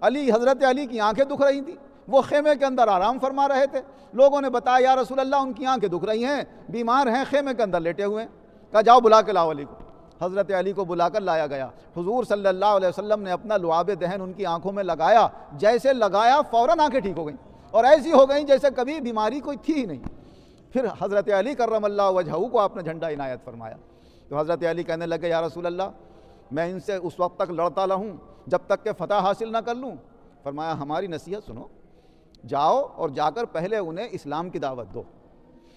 علی، حضرت علی کی آنکھیں دکھ رہی تھیں، وہ خیمے کے اندر آرام فرما رہے تھے۔ لوگوں نے بتایا یا رسول اللہ ان کی آنکھیں دکھ رہی ہیں، بیمار ہیں، خیمے کے اندر لیٹے ہوئے ہیں۔ کہا جاؤ بلا کے لاؤ علی کو۔ حضرت علی کو بلا کر لایا گیا۔ حضور صلی اللہ علیہ وسلم نے اپنا لعاب دہن ان کی آنکھوں میں لگایا، جیسے لگایا فوراً آنکھیں ٹھیک ہو گئیں اور ایسی ہو گئیں جیسے کبھی بیماری کوئی تھی ہی نہیں۔ پھر حضرت علی کرم اللہ وجہہ کو آپ نے جھنڈا عنایت فرمایا۔ تو حضرت علی کہنے لگے یا رسول اللہ میں ان سے اس وقت تک لڑتا رہوں جب تک کہ فتح حاصل نہ کر لوں۔ فرمایا ہماری نصیحت سنو، جاؤ اور جا کر پہلے انہیں اسلام کی دعوت دو۔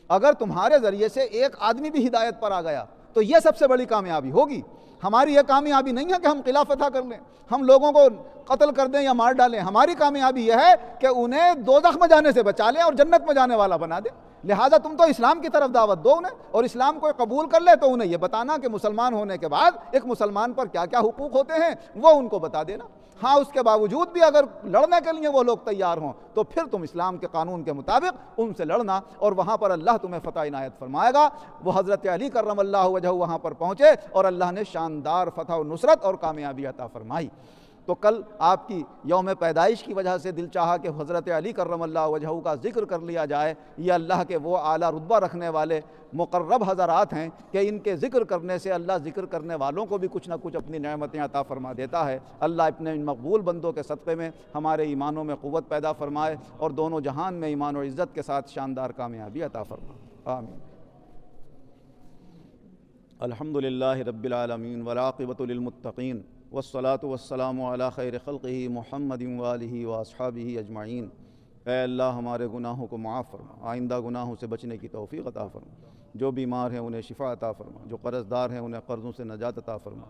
اگر تمہارے ذریعے سے ایک آدمی بھی ہدایت پر آ گیا تو یہ سب سے بڑی کامیابی ہوگی۔ ہماری یہ کامیابی نہیں ہے کہ ہم قلعہ فتح کر لیں، ہم لوگوں کو قتل کر دیں یا مار ڈالیں۔ ہماری کامیابی یہ ہے کہ انہیں دوزخ میں جانے سے بچا لیں اور جنت میں جانے والا بنا دیں۔ لہٰذا تم تو اسلام کی طرف دعوت دو انہیں، اور اسلام کو قبول کر لے تو انہیں یہ بتانا کہ مسلمان ہونے کے بعد ایک مسلمان پر کیا کیا حقوق ہوتے ہیں وہ ان کو بتا دینا۔ ہاں اس کے باوجود بھی اگر لڑنے کے لیے وہ لوگ تیار ہوں تو پھر تم اسلام کے قانون کے مطابق ان سے لڑنا، اور وہاں پر اللہ تمہیں فتح عنایت فرمائے گا۔ وہ حضرت علی کرم اللہ وجہہ وہاں پر پہنچے اور اللہ نے شاندار فتح و نصرت اور کامیابی عطا فرمائی۔ تو کل آپ کی یوم پیدائش کی وجہ سے دل چاہا کہ حضرت علی کرم اللہ وجہہ کا ذکر کر لیا جائے۔ یہ اللہ کے وہ اعلیٰ رتبہ رکھنے والے مقرب حضرات ہیں کہ ان کے ذکر کرنے سے اللہ ذکر کرنے والوں کو بھی کچھ نہ کچھ اپنی نعمتیں عطا فرما دیتا ہے۔ اللہ اپنے ان مقبول بندوں کے صدقے میں ہمارے ایمانوں میں قوت پیدا فرمائے اور دونوں جہان میں ایمان و عزت کے ساتھ شاندار کامیابی عطا فرمائے، آمین۔ الحمدللہ رب العالمین والعاقبۃ للمتقین والصلاة والسلام علی خیر خلقہ محمد وآلہ واصحابہ اجمعین۔ اے اللہ ہمارے گناہوں کو معاف فرما، آئندہ گناہوں سے بچنے کی توفیق عطا فرما۔ جو بیمار ہیں انہیں شفا عطا فرما، جو قرض دار ہیں انہیں قرضوں سے نجات عطا فرما،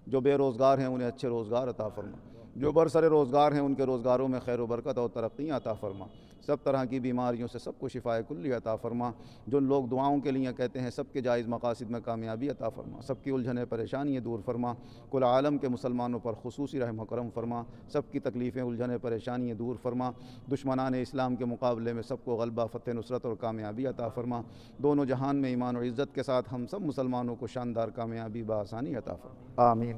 جو بے روزگار ہیں انہیں اچھے روزگار عطا فرما، جو برسر روزگار ہیں ان کے روزگاروں میں خیر و برکت اور ترقیاں عطا فرما۔ سب طرح کی بیماریوں سے سب کو شفائے کلی عطا فرما۔ جو لوگ دعاؤں کے لیے کہتے ہیں سب کے جائز مقاصد میں کامیابی عطا فرما، سب کی الجھنیں پریشانیاں دور فرما۔ کل عالم کے مسلمانوں پر خصوصی رحم و کرم فرما، سب کی تکلیفیں الجھنیں پریشانیاں دور فرما۔ دشمنان اسلام کے مقابلے میں سب کو غلبہ، فتح، نصرت اور کامیابی عطا فرما۔ دونوں جہان میں ایمان و عزت کے ساتھ ہم سب مسلمانوں کو شاندار کامیابی بآسانی عطا فرما، آمین۔